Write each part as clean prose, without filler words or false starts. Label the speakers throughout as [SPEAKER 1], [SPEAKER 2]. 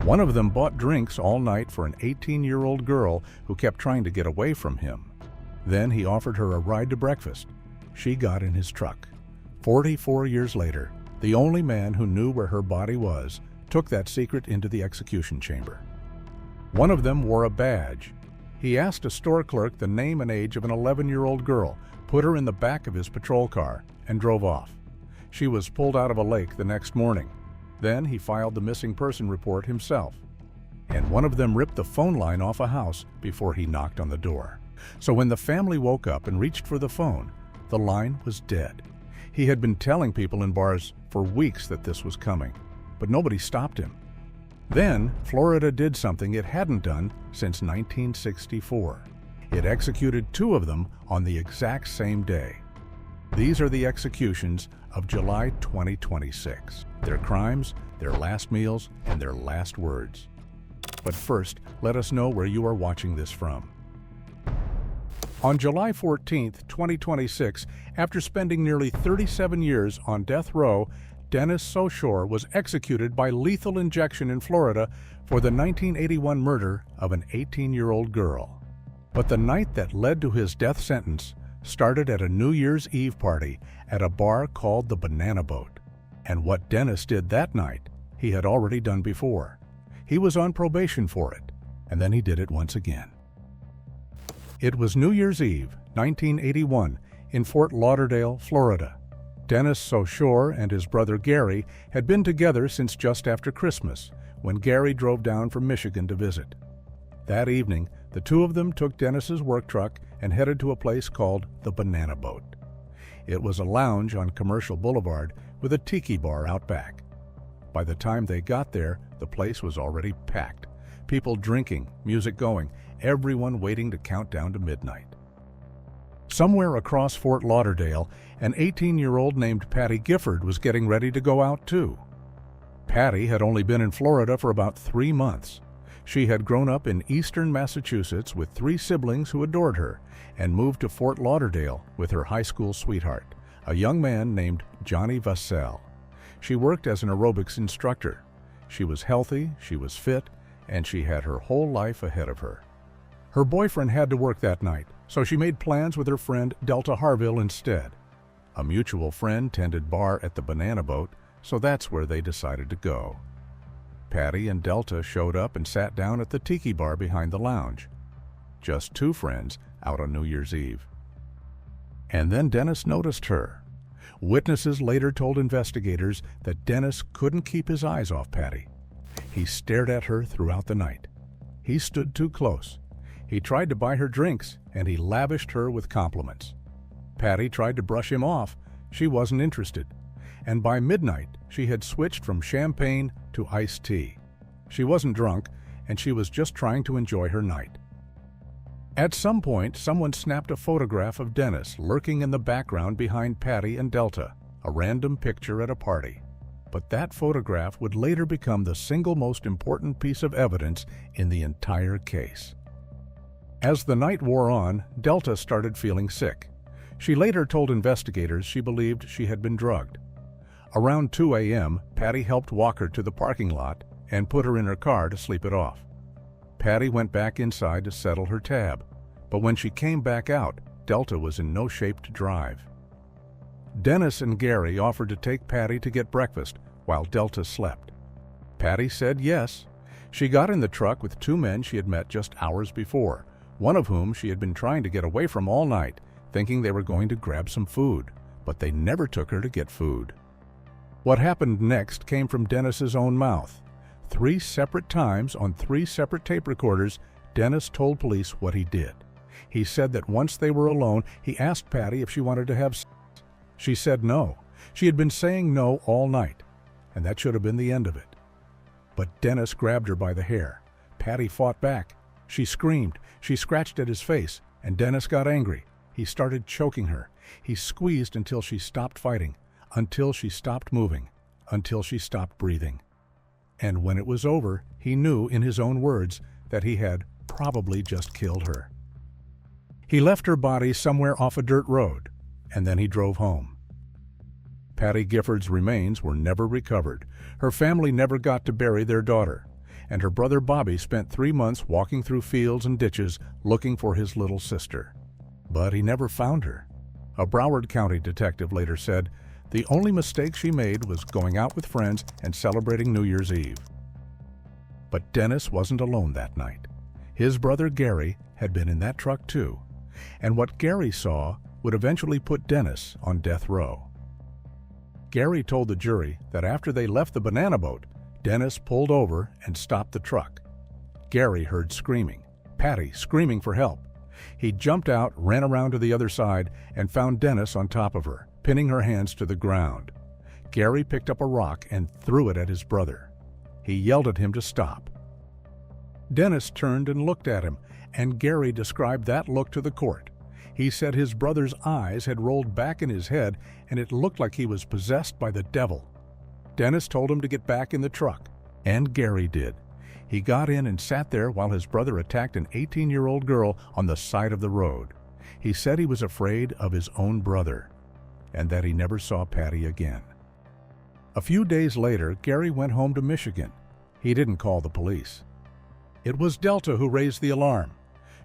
[SPEAKER 1] One of them bought drinks all night for an 18-year-old girl who kept trying to get away from him. Then he offered her a ride to breakfast. She got in his truck. 44 years later, the only man who knew where her body was took that secret into the execution chamber. One of them wore a badge. He asked a store clerk the name and age of an 11-year-old girl, put her in the back of his patrol car, and drove off. She was pulled out of a lake the next morning. Then he filed the missing person report himself. And one of them ripped the phone line off a house before he knocked on the door. So when the family woke up and reached for the phone, the line was dead. He had been telling people in bars for weeks that this was coming, but nobody stopped him. Then, Florida did something it hadn't done since 1964. It executed 2 of them on the exact same day. These are the executions of July 2026. Their crimes, their last meals, and their last words. But first, let us know where you are watching this from. On July 14, 2026, after spending nearly 37 years on death row, Dennis Sochor was executed by lethal injection in Florida for the 1981 murder of an 18-year-old girl. But the night that led to his death sentence started at a New Year's Eve party at a bar called the Banana Boat. And what Dennis did that night, he had already done before. He was on probation for it, and then he did it once again. It was New Year's Eve, 1981, in Fort Lauderdale, Florida. Dennis Sochor and his brother Gary had been together since just after Christmas, when Gary drove down from Michigan to visit. That evening, the 2 of them took Dennis's work truck and headed to a place called the Banana Boat. It was a lounge on Commercial Boulevard with a tiki bar out back. By the time they got there, the place was already packed. People drinking, music going, everyone waiting to count down to midnight. Somewhere across Fort Lauderdale, an 18-year-old named Patty Gifford was getting ready to go out too. Patty had only been in Florida for about 3 months. She had grown up in eastern Massachusetts with 3 siblings who adored her and moved to Fort Lauderdale with her high school sweetheart, a young man named Johnny Vassell. She worked as an aerobics instructor. She was healthy, she was fit, and she had her whole life ahead of her. Her boyfriend had to work that night, so she made plans with her friend Delta Harville instead. A mutual friend tended bar at the Banana Boat, so that's where they decided to go. Patty and Delta showed up and sat down at the tiki bar behind the lounge. Just 2 friends out on New Year's Eve. And then Dennis noticed her. Witnesses later told investigators that Dennis couldn't keep his eyes off Patty. He stared at her throughout the night. He stood too close. He tried to buy her drinks, and he lavished her with compliments. Patty tried to brush him off. She wasn't interested. And by midnight, she had switched from champagne to iced tea. She wasn't drunk, and she was just trying to enjoy her night. At some point, someone snapped a photograph of Dennis lurking in the background behind Patty and Delta, a random picture at a party. But that photograph would later become the single most important piece of evidence in the entire case. As the night wore on, Delta started feeling sick. She later told investigators she believed she had been drugged. Around 2 a.m., Patty helped walk her to the parking lot and put her in her car to sleep it off. Patty went back inside to settle her tab, but when she came back out, Delta was in no shape to drive. Dennis and Gary offered to take Patty to get breakfast while Delta slept. Patty said yes. She got in the truck with 2 men she had met just hours before, one of whom she had been trying to get away from all night, thinking they were going to grab some food, but they never took her to get food. What happened next came from Dennis's own mouth. 3 separate times on 3 separate tape recorders, Dennis told police what he did. He said that once they were alone, he asked Patty if she wanted to have sex. She said no. She had been saying no all night, and that should have been the end of it. But Dennis grabbed her by the hair. Patty fought back. She screamed. She scratched at his face, and Dennis got angry. He started choking her. He squeezed until she stopped fighting, until she stopped moving, until she stopped breathing. And when it was over, he knew, in his own words, that he had probably just killed her. He left her body somewhere off a dirt road, and then he drove home. Patty Gifford's remains were never recovered. Her family never got to bury their daughter. and her brother Bobby spent 3 months walking through fields and ditches looking for his little sister. But he never found her. A Broward County detective later said the only mistake she made was going out with friends and celebrating New Year's Eve. But Dennis wasn't alone that night. His brother Gary had been in that truck too, and what Gary saw would eventually put Dennis on death row. Gary told the jury that after they left the banana boat, Dennis pulled over and stopped the truck. Gary heard screaming, Patty screaming for help. He jumped out, ran around to the other side, and found Dennis on top of her, pinning her hands to the ground. Gary picked up a rock and threw it at his brother. He yelled at him to stop. Dennis turned and looked at him, and Gary described that look to the court. He said his brother's eyes had rolled back in his head, and it looked like he was possessed by the devil. Dennis told him to get back in the truck, and Gary did. He got in and sat there while his brother attacked an 18-year-old girl on the side of the road. He said he was afraid of his own brother, and that he never saw Patty again. A few days later, Gary went home to Michigan. He didn't call the police. It was Delta who raised the alarm.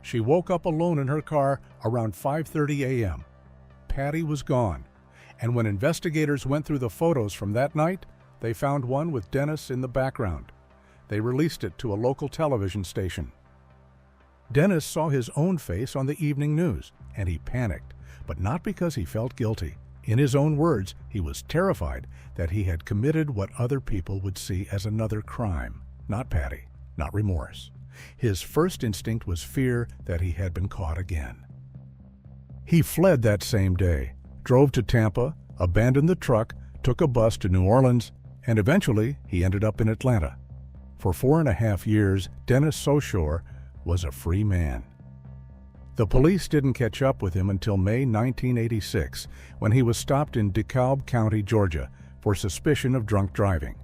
[SPEAKER 1] She woke up alone in her car around 5:30 a.m. Patty was gone, and when investigators went through the photos from that night, they found one with Dennis in the background. They released it to a local television station. Dennis saw his own face on the evening news, and he panicked, but not because he felt guilty. In his own words, he was terrified that he had committed what other people would see as another crime. Not Patty, not remorse. His first instinct was fear that he had been caught again. He fled that same day, drove to Tampa, abandoned the truck, took a bus to New Orleans, and eventually he ended up in Atlanta. For 4.5 years, Dennis Sochor was a free man. The police didn't catch up with him until May 1986, when he was stopped in DeKalb County, Georgia, for suspicion of drunk driving.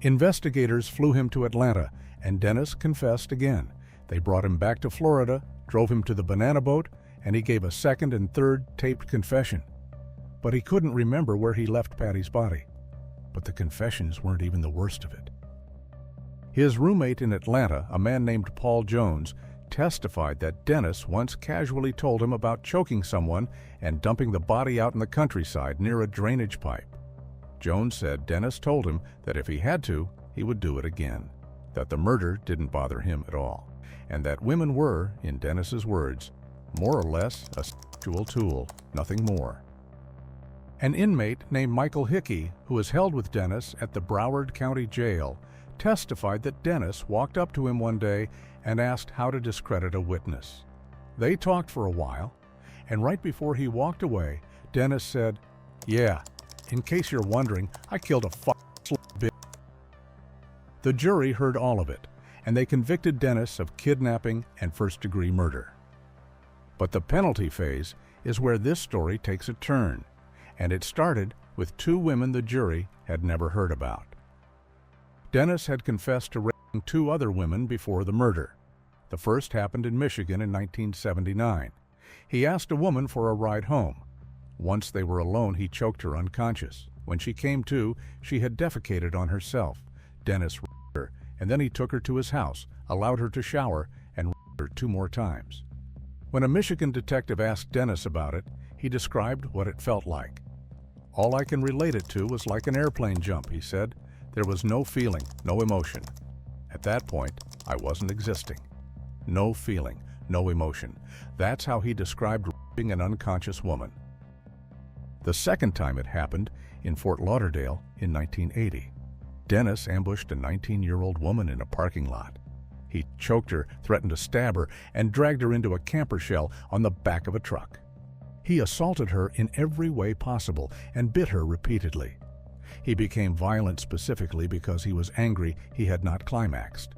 [SPEAKER 1] Investigators flew him to Atlanta, and Dennis confessed again. They brought him back to Florida, drove him to the banana boat, and he gave a second and third taped confession. But he couldn't remember where he left Patty's body. But the confessions weren't even the worst of it. His roommate in Atlanta, a man named Paul Jones, testified that Dennis once casually told him about choking someone and dumping the body out in the countryside near a drainage pipe. Jones said Dennis told him that if he had to, he would do it again, that the murder didn't bother him at all, and that women were, in Dennis's words, more or less a sexual tool, nothing more. An inmate named Michael Hickey, who was held with Dennis at the Broward County Jail, testified that Dennis walked up to him one day and asked how to discredit a witness. They talked for a while, and right before he walked away, Dennis said, "Yeah, in case you're wondering, I killed a bitch." The jury heard all of it, and they convicted Dennis of kidnapping and first-degree murder. But the penalty phase is where this story takes a turn, and it started with 2 women the jury had never heard about. Dennis had confessed to raping 2 other women before the murder. The first happened in Michigan in 1979. He asked a woman for a ride home. Once they were alone, he choked her unconscious. When she came to, she had defecated on herself. Dennis raped her, and then he took her to his house, allowed her to shower, and raped her 2 more times. When a Michigan detective asked Dennis about it, he described what it felt like. "All I can relate it to was like an airplane jump," he said. "There was no feeling, no emotion. At that point, I wasn't existing. No feeling, no emotion." That's how he described raping an unconscious woman. The second time it happened, in Fort Lauderdale in 1980. Dennis ambushed a 19-year-old woman in a parking lot. He choked her, threatened to stab her, and dragged her into a camper shell on the back of a truck. He assaulted her in every way possible and bit her repeatedly. He became violent specifically because he was angry he had not climaxed.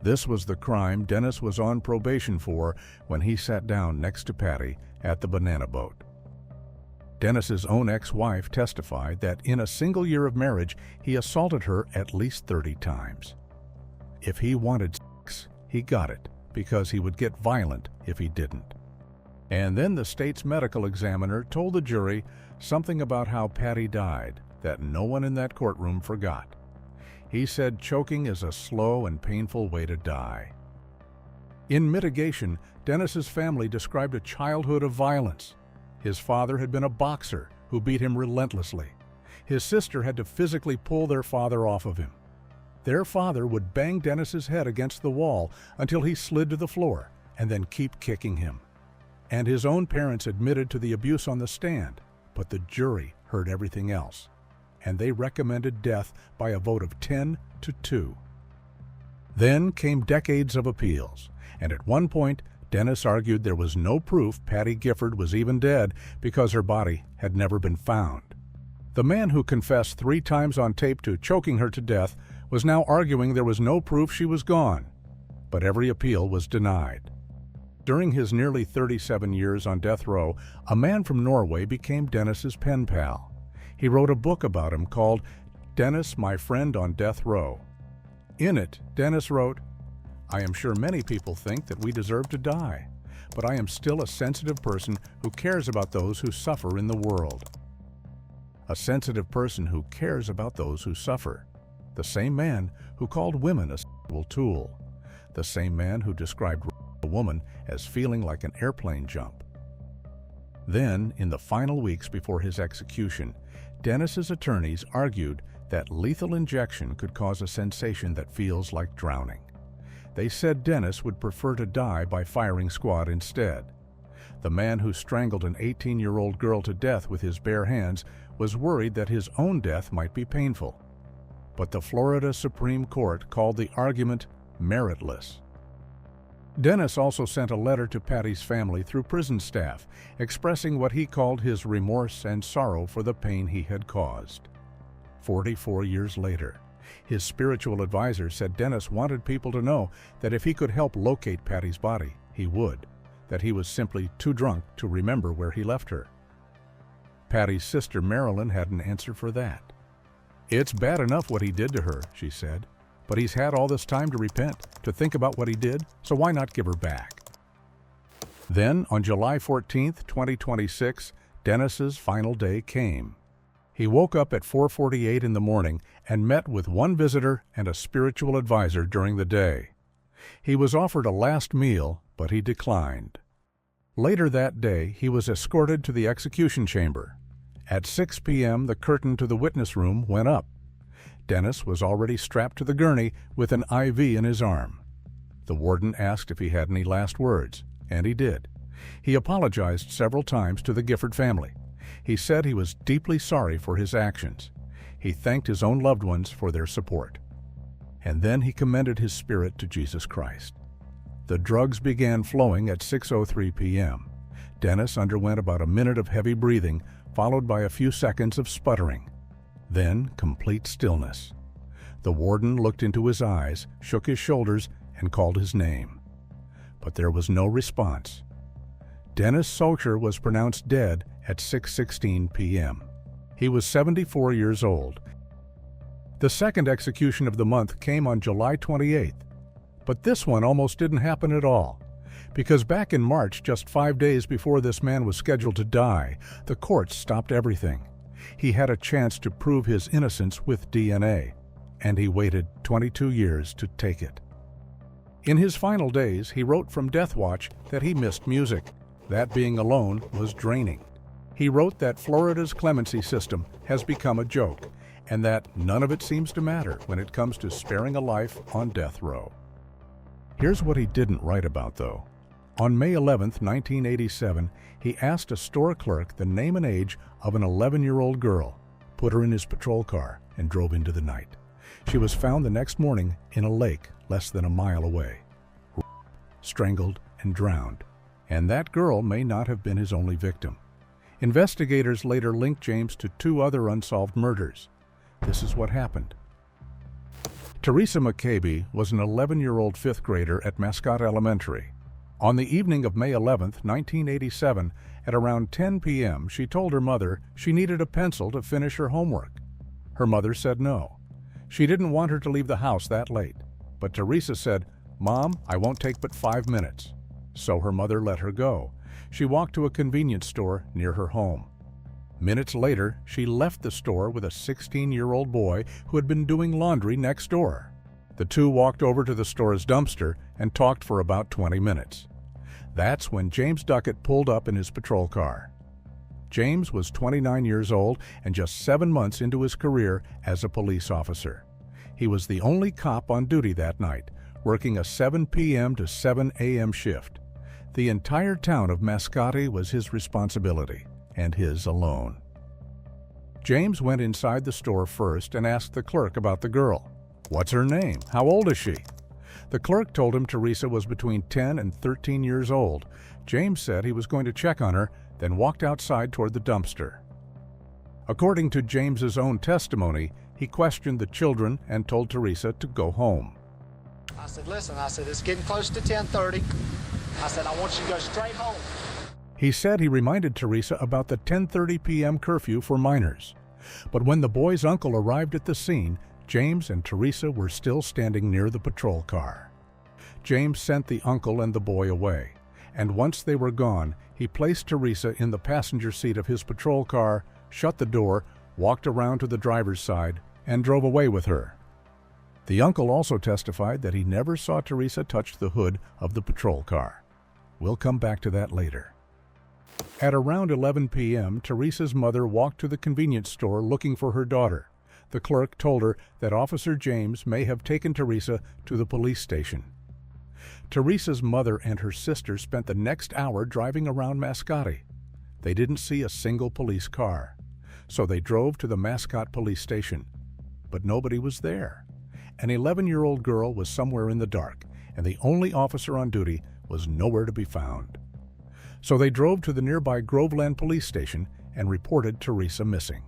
[SPEAKER 1] This was the crime Dennis was on probation for when he sat down next to Patty at the banana boat. Dennis's own ex-wife testified that in a single year of marriage, he assaulted her at least 30 times. If he wanted sex, he got it, because he would get violent if he didn't. And then the state's medical examiner told the jury something about how Patty died that no one in that courtroom forgot. He said choking is a slow and painful way to die. In mitigation, Dennis's family described a childhood of violence. His father had been a boxer who beat him relentlessly. His sister had to physically pull their father off of him. Their father would bang Dennis's head against the wall until he slid to the floor and then keep kicking him. And his own parents admitted to the abuse on the stand, but the jury heard everything else, and they recommended death by a vote of 10-2. Then came decades of appeals, and at one point, Dennis argued there was no proof Patty Gifford was even dead because her body had never been found. The man who confessed 3 times on tape to choking her to death was now arguing there was no proof she was gone, but every appeal was denied. During his nearly 37 years on death row, a man from Norway became Dennis's pen pal. He wrote a book about him called Dennis, My Friend on Death Row. In it, Dennis wrote, "I am sure many people think that we deserve to die, but I am still a sensitive person who cares about those who suffer in the world." A sensitive person who cares about those who suffer. The same man who called women a sexual tool. The same man who described a woman as feeling like an airplane jump. Then, in the final weeks before his execution, Dennis's attorneys argued that lethal injection could cause a sensation that feels like drowning. They said Dennis would prefer to die by firing squad instead. The man who strangled an 18-year-old girl to death with his bare hands was worried that his own death might be painful. But the Florida Supreme Court called the argument meritless. Dennis also sent a letter to Patty's family through prison staff, expressing what he called his remorse and sorrow for the pain he had caused. 44 years later, his spiritual advisor said Dennis wanted people to know that if he could help locate Patty's body, he would, that he was simply too drunk to remember where he left her. Patty's sister Marilyn had an answer for that. "It's bad enough what he did to her," she said, "but he's had all this time to repent, to think about what he did, so why not give her back?" Then, on July 14, 2026, Dennis's final day came. He woke up at 4:48 in the morning and met with one visitor and a spiritual advisor during the day. He was offered a last meal, but he declined. Later that day, he was escorted to the execution chamber. At 6 p.m., the curtain to the witness room went up. Dennis was already strapped to the gurney with an IV in his arm. The warden asked if he had any last words, and he did. He apologized several times to the Gifford family. He said he was deeply sorry for his actions. He thanked his own loved ones for their support. And then he commended his spirit to Jesus Christ. The drugs began flowing at 6:03 p.m. Dennis underwent about a minute of heavy breathing, followed by a few seconds of sputtering. Then complete stillness. The warden looked into his eyes, shook his shoulders, and called his name. But there was no response. Dennis Sochor was pronounced dead at 6:16 p.m. He was 74 years old. The second execution of the month came on July 28th. But this one almost didn't happen at all, because back in March, just 5 days before this man was scheduled to die, the courts stopped everything. He had a chance to prove his innocence with DNA, and he waited 22 years to take it. In his final days, he wrote from Death Watch that he missed music. That being alone was draining. He wrote that Florida's clemency system has become a joke, and that none of it seems to matter when it comes to sparing a life on death row. Here's what he didn't write about, though. On May 11, 1987, he asked a store clerk the name and age of an 11-year-old girl, put her in his patrol car, and drove into the night. She was found the next morning in a lake less than a mile away, strangled and drowned. And that girl may not have been his only victim. Investigators later linked James to 2 other unsolved murders. This is what happened. Teresa McCabe was an 11-year-old 5th grader at Mascot Elementary. On the evening of May 11, 1987, at around 10 p.m., she told her mother she needed a pencil to finish her homework. Her mother said no. She didn't want her to leave the house that late, but Teresa said, "Mom, I won't take but 5 minutes." So her mother let her go. She walked to a convenience store near her home. Minutes later, she left the store with a 16-year-old boy who had been doing laundry next door. The two walked over to the store's dumpster and talked for about 20 minutes. That's when James Duckett pulled up in his patrol car. James was 29 years old and just 7 months into his career as a police officer. He was the only cop on duty that night, working a 7 p.m. to 7 a.m. shift. The entire town of Mascotte was his responsibility, and his alone. James went inside the store first and asked the clerk about the girl. "What's her name? How old is she?" The clerk told him Teresa was between 10 and 13 years old. James said he was going to check on her, then walked outside toward the dumpster. According to James's own testimony, he questioned the children and told Teresa to go home.
[SPEAKER 2] I said, listen, it's getting close to 10:30. I said, I want you to go straight home.
[SPEAKER 1] He said he reminded Teresa about the 10:30 p.m. curfew for minors. But when the boy's uncle arrived at the scene, James and Teresa were still standing near the patrol car. James sent the uncle and the boy away, and once they were gone, he placed Teresa in the passenger seat of his patrol car, shut the door, walked around to the driver's side, and drove away with her. The uncle also testified that he never saw Teresa touch the hood of the patrol car. We'll come back to that later. At around 11 p.m., Teresa's mother walked to the convenience store looking for her daughter. The clerk told her that Officer James may have taken Teresa to the police station. Teresa's mother and her sister spent the next hour driving around Mascotte. They didn't see a single police car, so they drove to the Mascotte police station. But nobody was there. An 11-year-old girl was somewhere in the dark, and the only officer on duty was nowhere to be found. So they drove to the nearby Groveland police station and reported Teresa missing.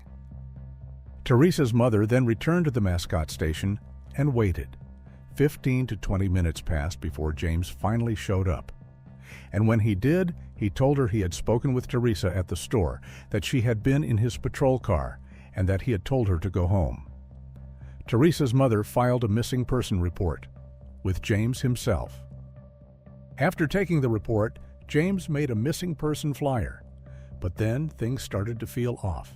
[SPEAKER 1] Teresa's mother then returned to the Mascotte station and waited. 15 to 20 minutes passed before James finally showed up. And when he did, he told her he had spoken with Teresa at the store, that she had been in his patrol car, and that he had told her to go home. Teresa's mother filed a missing person report with James himself. After taking the report, James made a missing person flyer, but then things started to feel off.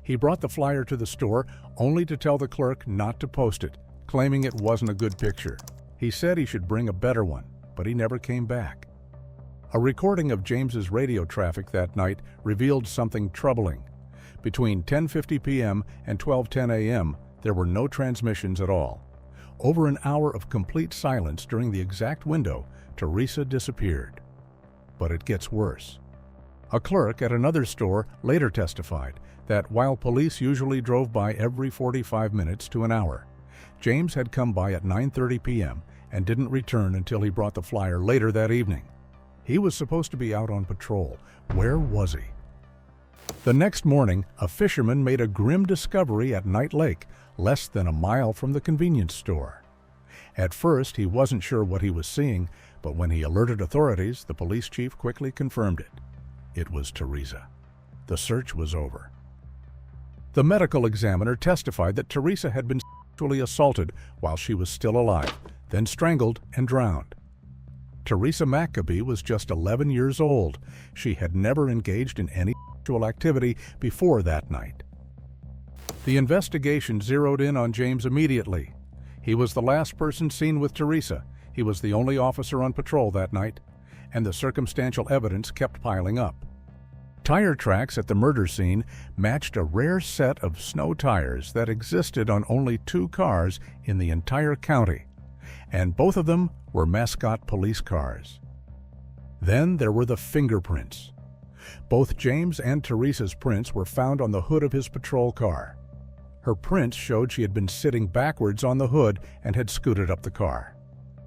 [SPEAKER 1] He brought the flyer to the store only to tell the clerk not to post it, claiming it wasn't a good picture. He said he should bring a better one, but he never came back. A recording of James's radio traffic that night revealed something troubling. Between 10:50 p.m. and 12:10 a.m., there were no transmissions at all. Over an hour of complete silence during the exact window, Teresa disappeared. But it gets worse. A clerk at another store later testified that while police usually drove by every 45 minutes to an hour, James had come by at 9:30 p.m. and didn't return until he brought the flyer later that evening. He was supposed to be out on patrol. Where was he? The next morning, a fisherman made a grim discovery at Night Lake, less than a mile from the convenience store. At first, he wasn't sure what he was seeing, but when he alerted authorities, the police chief quickly confirmed it. It was Teresa. The search was over. The medical examiner testified that Teresa had been sexually assaulted while she was still alive, then strangled and drowned. Teresa Maccabee was just 11 years old. She had never engaged in any sexual activity before that night. The investigation zeroed in on James immediately. He was the last person seen with Teresa. He was the only officer on patrol that night, and the circumstantial evidence kept piling up. Tire tracks at the murder scene matched a rare set of snow tires that existed on only 2 cars in the entire county, and both of them were Mascotte police cars. Then there were the fingerprints. Both James and Teresa's prints were found on the hood of his patrol car. Her prints showed she had been sitting backwards on the hood and had scooted up the car.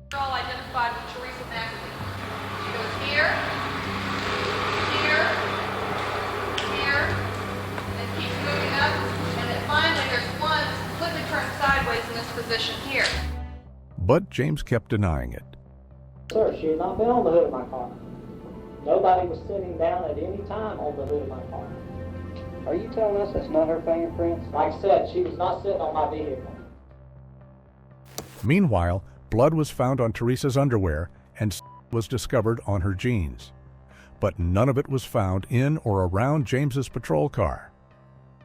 [SPEAKER 3] They're all identified with Teresa Maccabee. She goes here, here, here, and then keeps moving up, and then finally there's one that's completely turned sideways in this position here.
[SPEAKER 1] But James kept denying it.
[SPEAKER 4] Sir, she had not been on the hood of my car. Nobody was sitting down at any time on the hood of my car.
[SPEAKER 5] Are you telling us that's not her fingerprints?
[SPEAKER 4] Like I said, she was not sitting on my vehicle.
[SPEAKER 1] Meanwhile, blood was found on Teresa's underwear and was discovered on her jeans. But none of it was found in or around James's patrol car.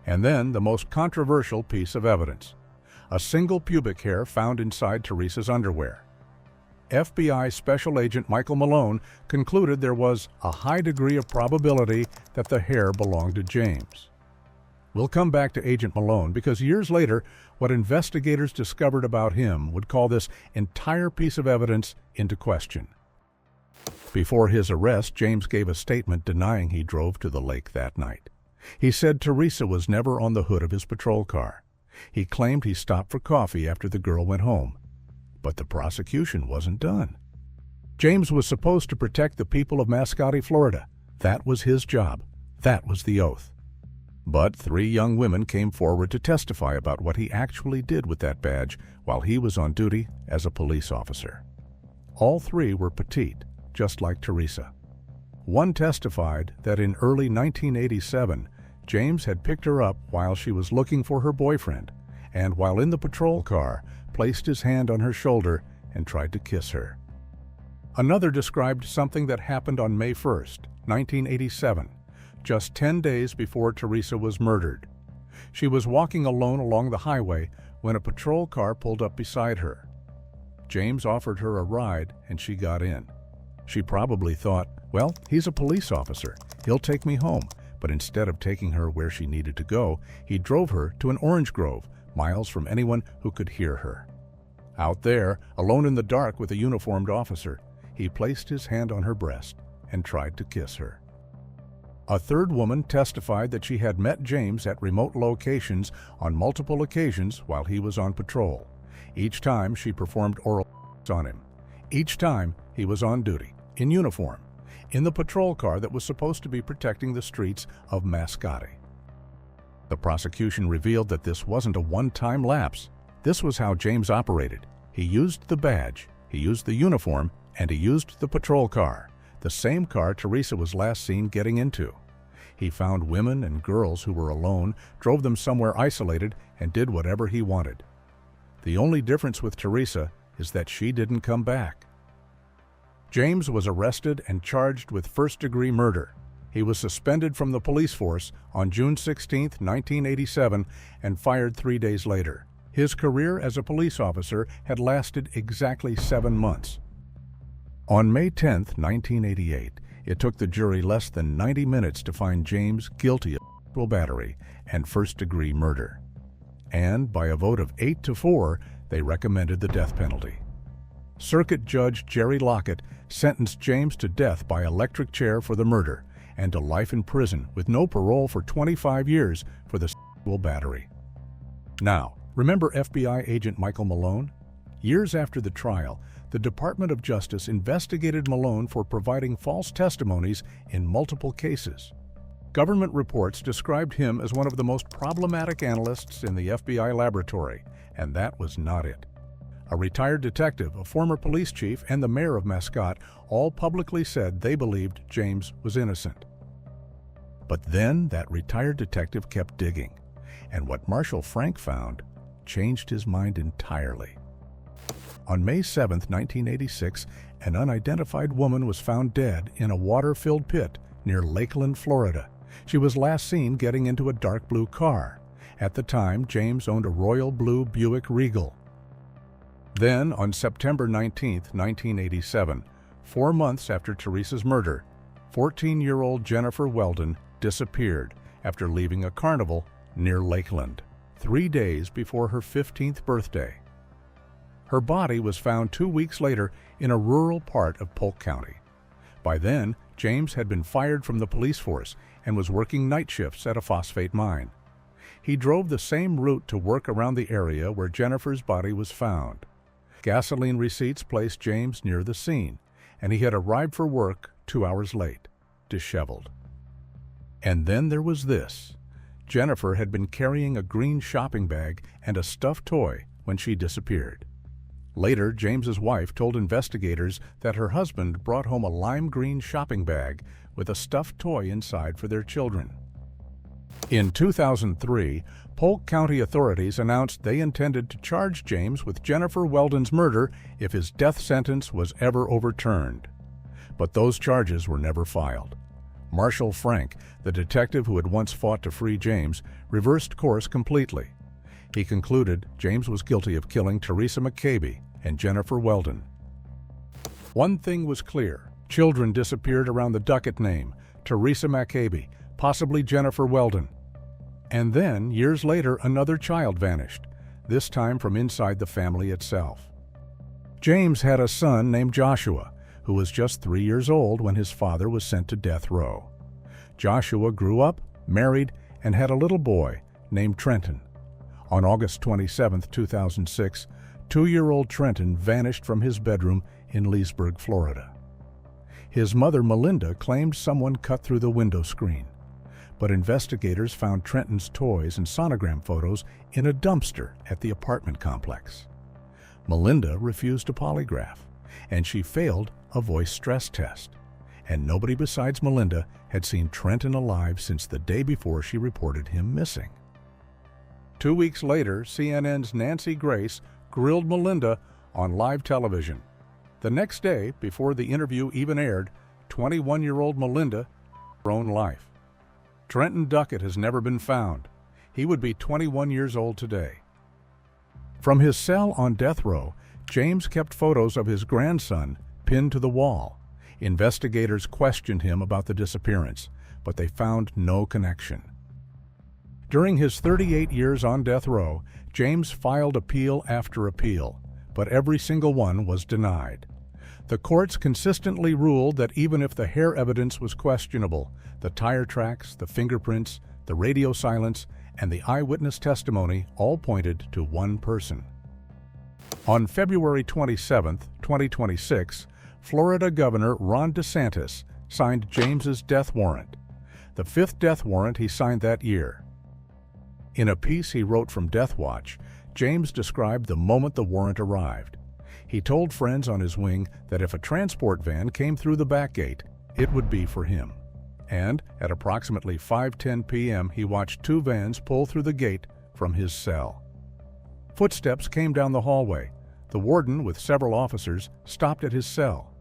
[SPEAKER 1] And then the most controversial piece of evidence: a single pubic hair found inside Teresa's underwear. FBI Special Agent Michael Malone concluded there was a high degree of probability that the hair belonged to James. We'll come back to Agent Malone because years later, what investigators discovered about him would call this entire piece of evidence into question. Before his arrest, James gave a statement denying he drove to the lake that night. He said Teresa was never on the hood of his patrol car. He claimed he stopped for coffee after the girl went home. But the prosecution wasn't done. James was supposed to protect the people of Mascotte, Florida. That was his job. That was the oath. But 3 young women came forward to testify about what he actually did with that badge while he was on duty as a police officer. All 3 were petite, just like Teresa. One testified that in early 1987, James had picked her up while she was looking for her boyfriend, and while in the patrol car, placed his hand on her shoulder and tried to kiss her. Another described something that happened on May 1st, 1987, just 10 days before Teresa was murdered. She was walking alone along the highway when a patrol car pulled up beside her. James offered her a ride and she got in. She probably thought, well, he's a police officer. He'll take me home. But instead of taking her where she needed to go, he drove her to an orange grove, miles from anyone who could hear her. Out there, alone in the dark with a uniformed officer, he placed his hand on her breast and tried to kiss her. A third woman testified that she had met James at remote locations on multiple occasions while he was on patrol. Each time she performed oral on him. Each time he was on duty, in uniform, in the patrol car that was supposed to be protecting the streets of Mascotte. The prosecution revealed that this wasn't a one-time lapse. This was how James operated. He used the badge, he used the uniform, and he used the patrol car, the same car Teresa was last seen getting into. He found women and girls who were alone, drove them somewhere isolated, and did whatever he wanted. The only difference with Teresa is that she didn't come back. James was arrested and charged with first-degree murder. He was suspended from the police force on June 16, 1987, and fired 3 days later. His career as a police officer had lasted exactly 7 months. On May 10, 1988, it took the jury less than 90 minutes to find James guilty of sexual battery and first-degree murder. And by a vote of 8-4, they recommended the death penalty. Circuit Judge Jerry Lockett sentenced James to death by electric chair for the murder and to life in prison with no parole for 25 years for the sexual battery. Now, remember FBI agent Michael Malone? Years after the trial, the Department of Justice investigated Malone for providing false testimonies in multiple cases. Government reports described him as one of the most problematic analysts in the FBI laboratory, and that was not it. A retired detective, a former police chief, and the mayor of Mascotte all publicly said they believed James was innocent. But then that retired detective kept digging, and what Marshal Frank found changed his mind entirely. On May 7, 1986, an unidentified woman was found dead in a water-filled pit near Lakeland, Florida. She was last seen getting into a dark blue car. At the time, James owned a royal blue Buick Regal. Then, on September 19, 1987, 4 months after Teresa's murder, 14-year-old Jennifer Weldon disappeared after leaving a carnival near Lakeland, 3 days before her 15th birthday. Her body was found 2 weeks later in a rural part of Polk County. By then, James had been fired from the police force and was working night shifts at a phosphate mine. He drove the same route to work around the area where Jennifer's body was found. Gasoline receipts placed James near the scene, and he had arrived for work 2 hours late, disheveled. And then there was this. Jennifer had been carrying a green shopping bag and a stuffed toy when she disappeared. Later, James's wife told investigators that her husband brought home a lime green shopping bag with a stuffed toy inside for their children. In 2003, Polk County authorities announced they intended to charge James with Jennifer Weldon's murder if his death sentence was ever overturned. But those charges were never filed. Marshal Frank, the detective who had once fought to free James, reversed course completely. He concluded James was guilty of killing Teresa McCabe and Jennifer Weldon. One thing was clear. Children disappeared around the Duckett name, Teresa McCabe, possibly Jennifer Weldon. And then, years later, another child vanished, this time from inside the family itself. James had a son named Joshua, who was just 3 years old when his father was sent to death row. Joshua grew up, married, and had a little boy named Trenton. On August 27, 2006, 2-year-old Trenton vanished from his bedroom in Leesburg, Florida. His mother, Melinda, claimed someone cut through the window screen, but investigators found Trenton's toys and sonogram photos in a dumpster at the apartment complex. Melinda refused a polygraph, and she failed a voice stress test, and nobody besides Melinda had seen Trenton alive since the day before she reported him missing. 2 weeks later, CNN's Nancy Grace grilled Melinda on live television. The next day, before the interview even aired, 21-year-old Melinda took her own life. Trenton Duckett has never been found. He would be 21 years old today. From his cell on death row, James kept photos of his grandson pinned to the wall. Investigators questioned him about the disappearance, but they found no connection. During his 38 years on death row, James filed appeal after appeal, but every single one was denied. The courts consistently ruled that even if the hair evidence was questionable, the tire tracks, the fingerprints, the radio silence, and the eyewitness testimony all pointed to one person. On February 27, 2026, Florida Governor Ron DeSantis signed James's death warrant, the 5th death warrant he signed that year. In a piece he wrote from Death Watch, James described the moment the warrant arrived. He told friends on his wing that if a transport van came through the back gate, it would be for him. And at approximately 5:10 p.m., he watched 2 vans pull through the gate from his cell. Footsteps came down the hallway. The warden, with several officers, stopped at his cell.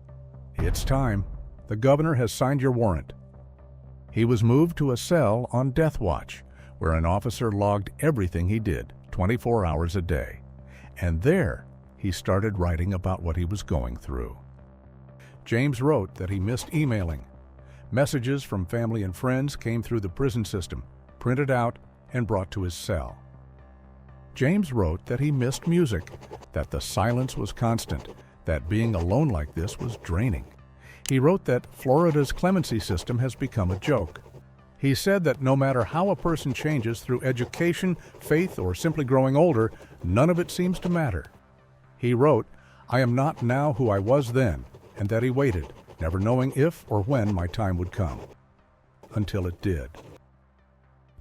[SPEAKER 1] "It's time. The governor has signed your warrant." He was moved to a cell on death watch, where an officer logged everything he did, 24 hours a day. And there, he started writing about what he was going through. James wrote that he missed emailing. Messages from family and friends came through the prison system, printed out, and brought to his cell. James wrote that he missed music, that the silence was constant, that being alone like this was draining. He wrote that Florida's clemency system has become a joke. He said that no matter how a person changes through education, faith, or simply growing older, none of it seems to matter. He wrote, "I am not now who I was then," and that he waited, never knowing if or when my time would come. Until it did.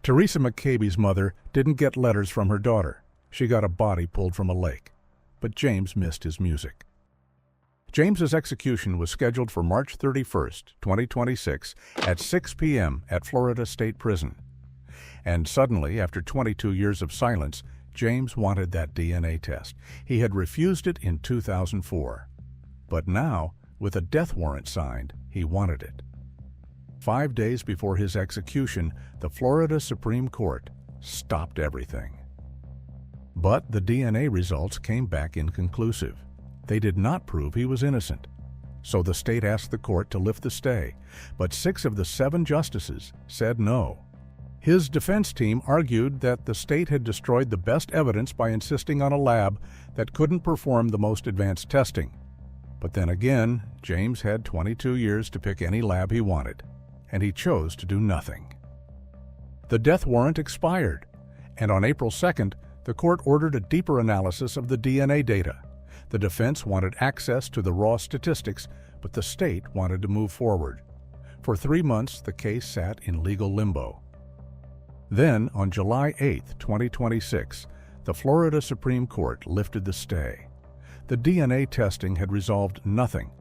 [SPEAKER 1] Teresa McCabe's mother didn't get letters from her daughter. She got a body pulled from a lake. But James missed his music. James's execution was scheduled for March 31st, 2026 at 6 p.m. at Florida State Prison. And suddenly, after 22 years of silence, James wanted that DNA test. He had refused it in 2004. But now, with a death warrant signed, he wanted it. 5 days before his execution, the Florida Supreme Court stopped everything. But the DNA results came back inconclusive. They did not prove he was innocent. So the state asked the court to lift the stay, but 6 of the 7 justices said no. His defense team argued that the state had destroyed the best evidence by insisting on a lab that couldn't perform the most advanced testing. But then again, James had 22 years to pick any lab he wanted, and he chose to do nothing. The death warrant expired, and on April 2nd, the court ordered a deeper analysis of the DNA data. The defense wanted access to the raw statistics, but the state wanted to move forward. For 3 months, the case sat in legal limbo. Then, on July 8, 2026, the Florida Supreme Court lifted the stay. The DNA testing had resolved nothing,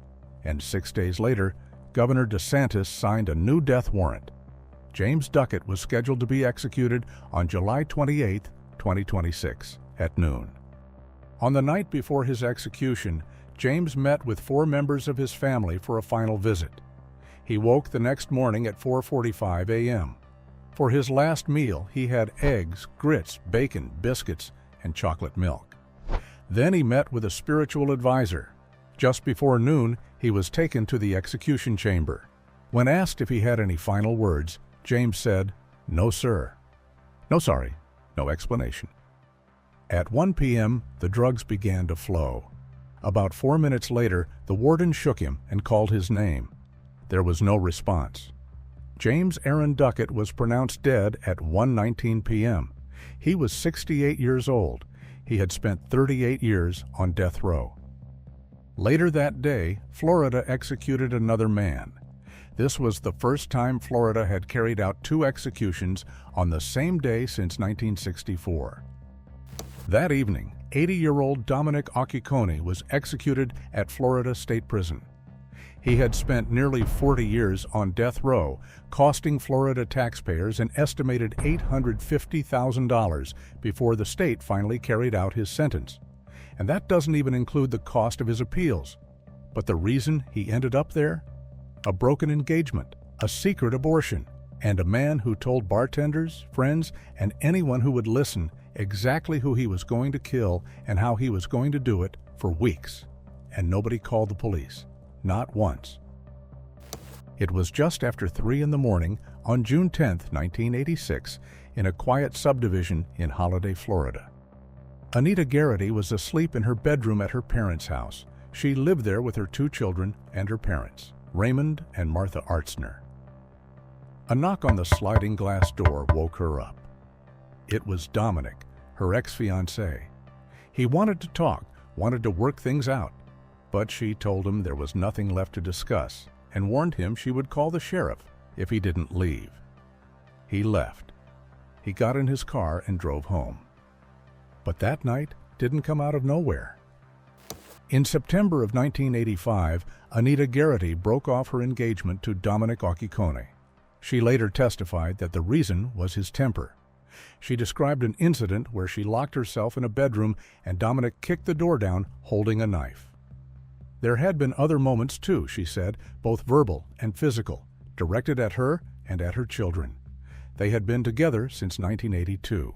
[SPEAKER 1] and 6 days later, Governor DeSantis signed a new death warrant. James Duckett was scheduled to be executed on July 28, 2026, at noon. On the night before his execution, James met with 4 members of his family for a final visit. He woke the next morning at 4:45 a.m. For his last meal, he had eggs, grits, bacon, biscuits, and chocolate milk. Then he met with a spiritual advisor. Just before noon, he was taken to the execution chamber. When asked if he had any final words, James said, "No, sir." No sorry, no explanation. At 1 p.m., the drugs began to flow. About 4 minutes later, the warden shook him and called his name. There was no response. James Aaron Duckett was pronounced dead at 1:19 p.m. He was 68 years old. He had spent 38 years on death row. Later that day, Florida executed another man. This was the first time Florida had carried out 2 executions on the same day since 1964. That evening, 80-year-old Dominic Occhicone was executed at Florida State Prison. He had spent nearly 40 years on death row, costing Florida taxpayers an estimated $850,000 before the state finally carried out his sentence. And that doesn't even include the cost of his appeals. But the reason he ended up there? A broken engagement, a secret abortion, and a man who told bartenders, friends, and anyone who would listen exactly who he was going to kill and how he was going to do it for weeks. And nobody called the police. Not once. It was just after 3 in the morning on June 10, 1986, in a quiet subdivision in Holiday, Florida. Anita Garrity was asleep in her bedroom at her parents' house. She lived there with her 2 children and her parents, Raymond and Martha Artzner. A knock on the sliding glass door woke her up. It was Dominic, her ex-fiancé. He wanted to talk, wanted to work things out, but she told him there was nothing left to discuss and warned him she would call the sheriff if he didn't leave. He left. He got in his car and drove home. But that night didn't come out of nowhere. In September of 1985, Anita Garrity broke off her engagement to Dominic Occhicone. She later testified that the reason was his temper. She described an incident where she locked herself in a bedroom and Dominic kicked the door down holding a knife. There had been other moments too, she said, both verbal and physical, directed at her and at her children. They had been together since 1982.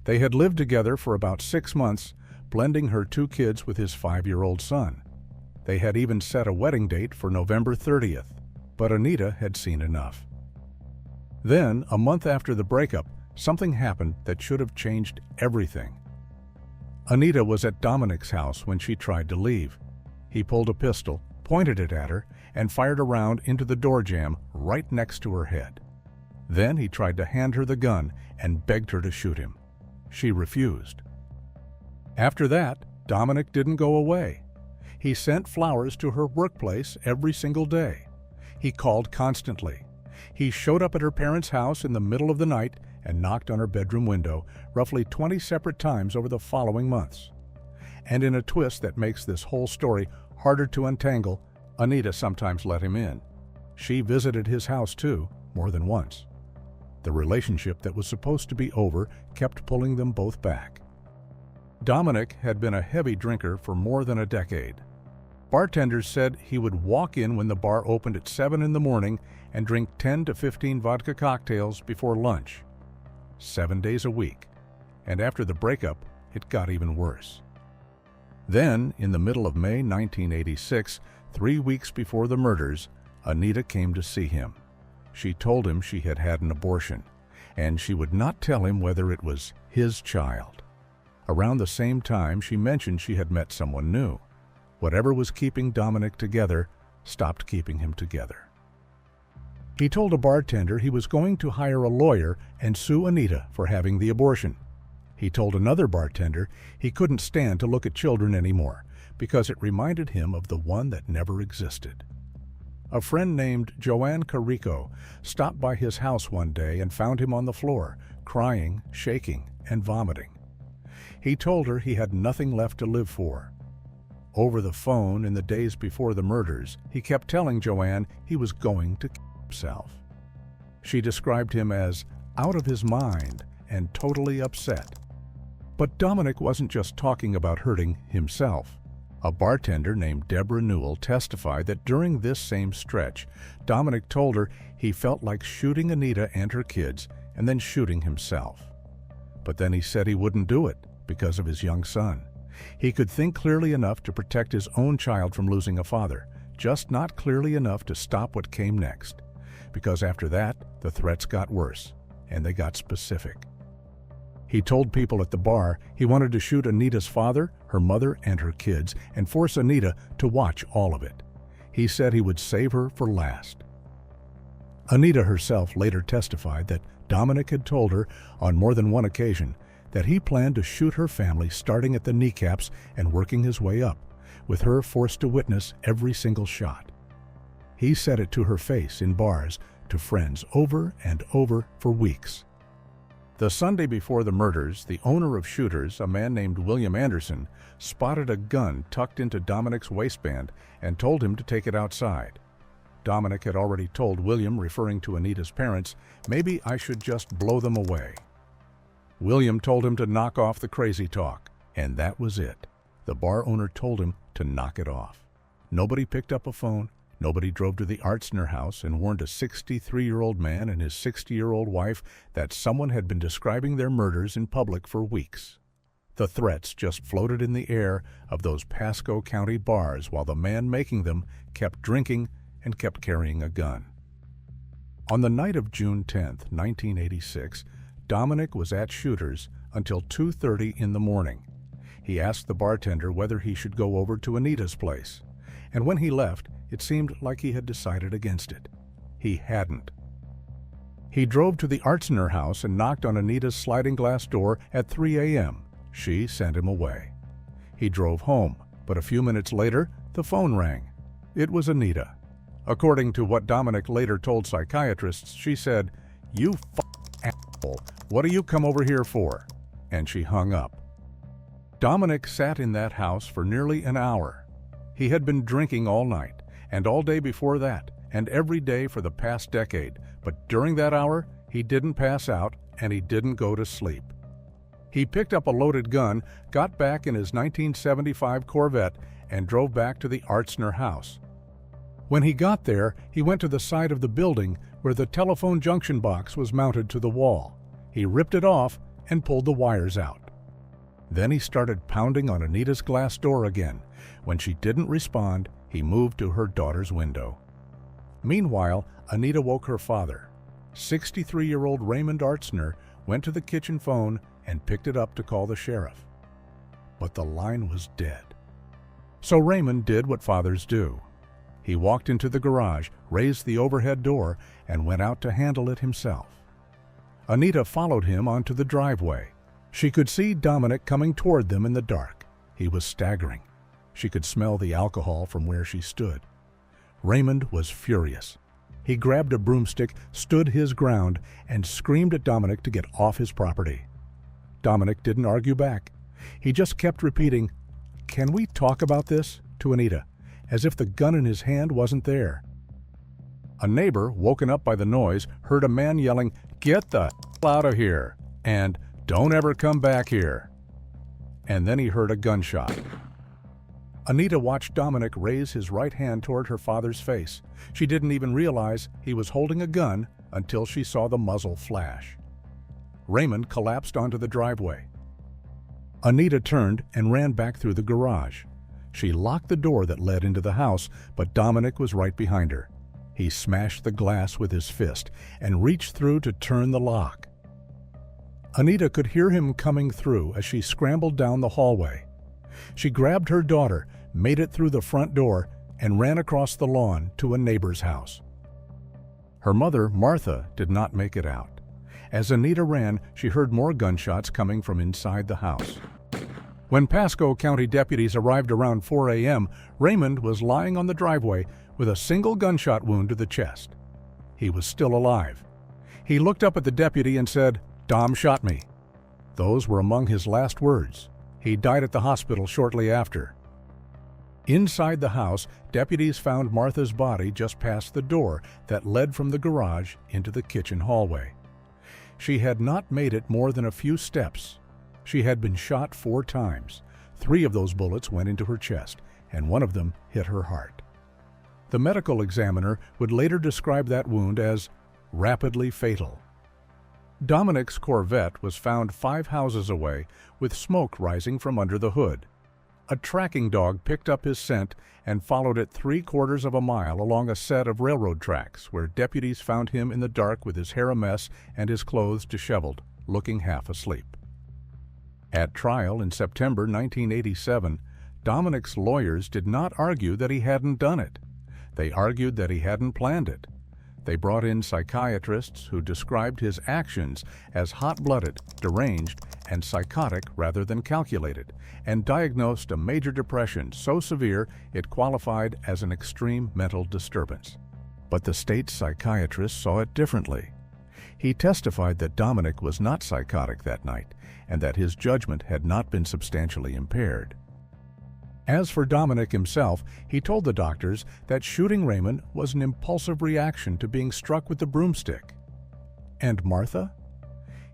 [SPEAKER 1] They had lived together for about 6 months, blending her 2 kids with his 5-year-old son. They had even set a wedding date for November 30th, but Anita had seen enough. Then, a month after the breakup, something happened that should have changed everything. Anita was at Dominic's house when she tried to leave. He pulled a pistol, pointed it at her, and fired a round into the door jamb right next to her head. Then he tried to hand her the gun and begged her to shoot him. She refused. After that, Dominic didn't go away. He sent flowers to her workplace every single day. He called constantly. He showed up at her parents' house in the middle of the night and knocked on her bedroom window roughly 20 separate times over the following months. And in a twist that makes this whole story harder to untangle, Anita sometimes let him in. She visited his house too, more than once. The relationship that was supposed to be over kept pulling them both back. Dominic had been a heavy drinker for more than a decade. Bartenders said he would walk in when the bar opened at 7 in the morning and drink 10 to 15 vodka cocktails before lunch. 7 days a week. And after the breakup, it got even worse. Then, in the middle of May 1986, 3 weeks before the murders, Anita came to see him. She told him she had had an abortion, and she would not tell him whether it was his child. Around the same time, she mentioned she had met someone new. Whatever was keeping Dominic together stopped keeping him together. He told a bartender he was going to hire a lawyer and sue Anita for having the abortion. He told another bartender he couldn't stand to look at children anymore because it reminded him of the one that never existed. A friend named Joanne Carrico stopped by his house one day and found him on the floor, crying, shaking, and vomiting. He told her he had nothing left to live for. Over the phone in the days before the murders, he kept telling Joanne he was going to kill himself. She described him as out of his mind and totally upset. But Dominic wasn't just talking about hurting himself. A bartender named Deborah Newell testified that during this same stretch, Dominic told her he felt like shooting Anita and her kids and then shooting himself. But then he said he wouldn't do it because of his young son. He could think clearly enough to protect his own child from losing a father, just not clearly enough to stop what came next. Because after that, the threats got worse, and they got specific. He told people at the bar he wanted to shoot Anita's father, her mother, and her kids, and force Anita to watch all of it. He said he would save her for last. Anita herself later testified that Dominic had told her on more than one occasion that he planned to shoot her family starting at the kneecaps and working his way up, with her forced to witness every single shot. He said it to her face in bars, to friends, over and over for weeks. The Sunday before the murders, the owner of Shooters, a man named William Anderson, spotted a gun tucked into Dominic's waistband and told him to take it outside. Dominic had already told William, referring to Anita's parents, "Maybe I should just blow them away." William told him to knock off the crazy talk, and that was it. The bar owner told him to knock it off. Nobody picked up a phone. Nobody drove to the Artsner house and warned a 63-year-old man and his 60-year-old wife that someone had been describing their murders in public for weeks. The threats just floated in the air of those Pasco County bars while the man making them kept drinking and kept carrying a gun. On the night of June 10, 1986, Dominic was at Shooters until 2:30 in the morning. He asked the bartender whether he should go over to Anita's place, and when he left, it seemed like he had decided against it. He hadn't. He drove to the Artsner house and knocked on Anita's sliding glass door at 3 a.m. She sent him away. He drove home, but a few minutes later, the phone rang. It was Anita. According to what Dominic later told psychiatrists, she said, "You asshole, what do you come over here for?" And she hung up. Dominic sat in that house for nearly an hour. He had been drinking all night, and all day before that, and every day for the past decade, but during that hour, he didn't pass out and he didn't go to sleep. He picked up a loaded gun, got back in his 1975 Corvette, and drove back to the Artsner house. When he got there, he went to the side of the building where the telephone junction box was mounted to the wall. He ripped it off and pulled the wires out. Then he started pounding on Anita's glass door again. When she didn't respond, he moved to her daughter's window. Meanwhile, Anita woke her father. 63-year-old Raymond Artsner went to the kitchen phone and picked it up to call the sheriff. But the line was dead. So Raymond did what fathers do. He walked into the garage, raised the overhead door, and went out to handle it himself. Anita followed him onto the driveway. She could see Dominic coming toward them in the dark. He was staggering. She could smell the alcohol from where she stood. Raymond was furious. He grabbed a broomstick, stood his ground, and screamed at Dominic to get off his property. Dominic didn't argue back. He just kept repeating, "Can we talk about this?" to Anita, as if the gun in his hand wasn't there. A neighbor, woken up by the noise, heard a man yelling, "Get the hell out of here!" and "Don't ever come back here." And then he heard a gunshot. Anita watched Dominic raise his right hand toward her father's face. She didn't even realize he was holding a gun until she saw the muzzle flash. Raymond collapsed onto the driveway. Anita turned and ran back through the garage. She locked the door that led into the house, but Dominic was right behind her. He smashed the glass with his fist and reached through to turn the lock. Anita could hear him coming through as she scrambled down the hallway. She grabbed her daughter, made it through the front door, and ran across the lawn to a neighbor's house. Her mother, Martha, did not make it out. As Anita ran, she heard more gunshots coming from inside the house. When Pasco County deputies arrived around 4 a.m., Raymond was lying on the driveway with a single gunshot wound to the chest. He was still alive. He looked up at the deputy and said, "Dom shot me." Those were among his last words. He died at the hospital shortly after. Inside the house, deputies found Martha's body just past the door that led from the garage into the kitchen hallway. She had not made it more than a few steps. She had been shot 4 times. 3 of those bullets went into her chest, and one of them hit her heart. The medical examiner would later describe that wound as rapidly fatal. Dominic's Corvette was found 5 houses away with smoke rising from under the hood. A tracking dog picked up his scent and followed it 3/4 of a mile along a set of railroad tracks where deputies found him in the dark with his hair a mess and his clothes disheveled, looking half asleep. At trial in September 1987, Dominic's lawyers did not argue that he hadn't done it. They argued that he hadn't planned it. They brought in psychiatrists who described his actions as hot-blooded, deranged, and psychotic rather than calculated, and diagnosed a major depression so severe it qualified as an extreme mental disturbance. But the state's psychiatrist saw it differently. He testified that Dominic was not psychotic that night, and that his judgment had not been substantially impaired. As for Dominic himself, he told the doctors that shooting Raymond was an impulsive reaction to being struck with the broomstick. And Martha?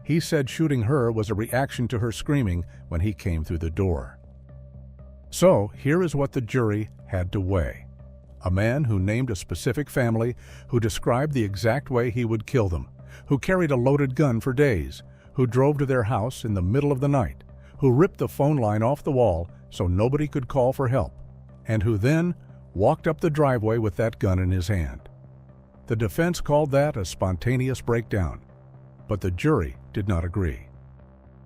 [SPEAKER 1] He said shooting her was a reaction to her screaming when he came through the door. So here is what the jury had to weigh. A man who named a specific family, who described the exact way he would kill them, who carried a loaded gun for days, who drove to their house in the middle of the night, who ripped the phone line off the wall so nobody could call for help, and who then walked up the driveway with that gun in his hand. The defense called that a spontaneous breakdown, but the jury did not agree.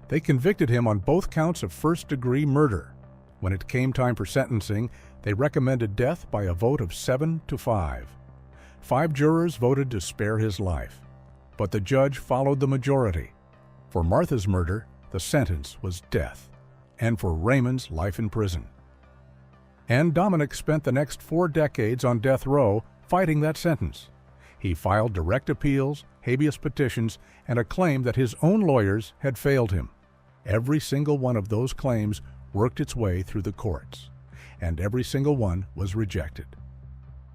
[SPEAKER 1] They convicted him on both counts of first-degree murder. When it came time for sentencing, they recommended death by a vote of 7-5. 5 jurors voted to spare his life, but the judge followed the majority. For Martha's murder, the sentence was death, and for Raymond's life in prison. And Dominic spent the next 4 decades on death row fighting that sentence. He filed direct appeals, habeas petitions, and a claim that his own lawyers had failed him. Every single one of those claims worked its way through the courts, and every single one was rejected.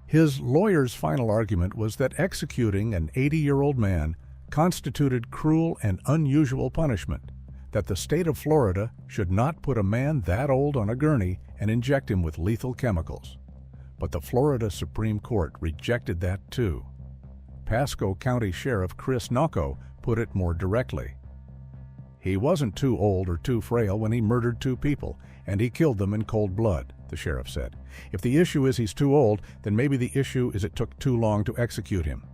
[SPEAKER 1] His lawyer's final argument was that executing an 80-year-old man constituted cruel and unusual punishment, that the state of Florida should not put a man that old on a gurney and inject him with lethal chemicals. But the Florida Supreme Court rejected that too. Pasco County Sheriff Chris Nocco put it more directly. He wasn't too old or too frail when he murdered 2 people, and he killed them in cold blood, the sheriff said. If the issue is he's too old, then maybe the issue is it took too long to execute him.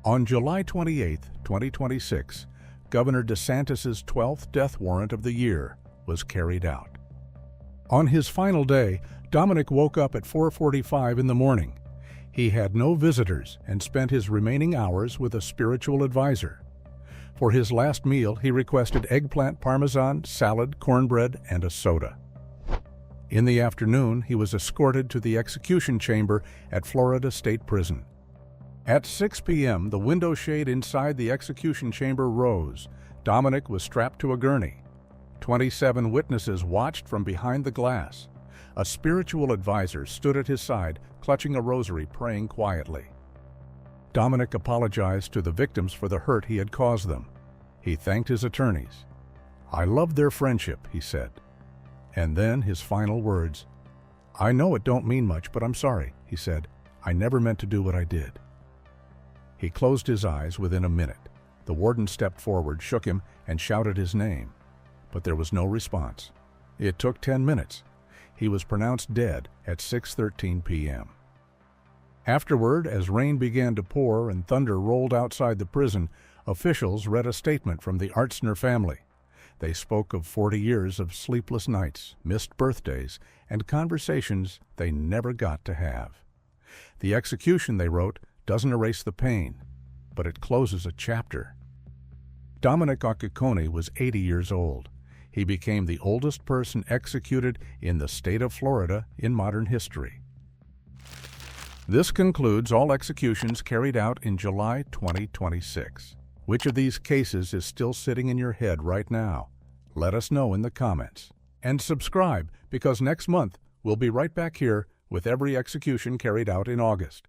[SPEAKER 1] On July 28, 2026, Governor DeSantis' 12th death warrant of the year was carried out. On his final day, Dominic woke up at 4:45 in the morning. He had no visitors and spent his remaining hours with a spiritual advisor. For his last meal, he requested eggplant parmesan, salad, cornbread, and a soda. In the afternoon, he was escorted to the execution chamber at Florida State Prison. At 6 p.m., the window shade inside the execution chamber rose. Dominic was strapped to a gurney. 27 witnesses watched from behind the glass. A spiritual advisor stood at his side, clutching a rosary, praying quietly. Dominic apologized to the victims for the hurt he had caused them. He thanked his attorneys. "I loved their friendship," he said. And then his final words. "I know it don't mean much, but I'm sorry," he said. "I never meant to do what I did." He closed his eyes within a minute. The warden stepped forward, shook him, and shouted his name. But there was no response. It took 10 minutes. He was pronounced dead at 6:13 p.m. Afterward, as rain began to pour and thunder rolled outside the prison, officials read a statement from the Artsner family. They spoke of 40 years of sleepless nights, missed birthdays, and conversations they never got to have. The execution, they wrote, doesn't erase the pain, but it closes a chapter. Dominic Occhicone was 80 years old. He became the oldest person executed in the state of Florida in modern history. This concludes all executions carried out in July 2026. Which of these cases is still sitting in your head right now? Let us know in the comments. And subscribe, because next month we'll be right back here with every execution carried out in August.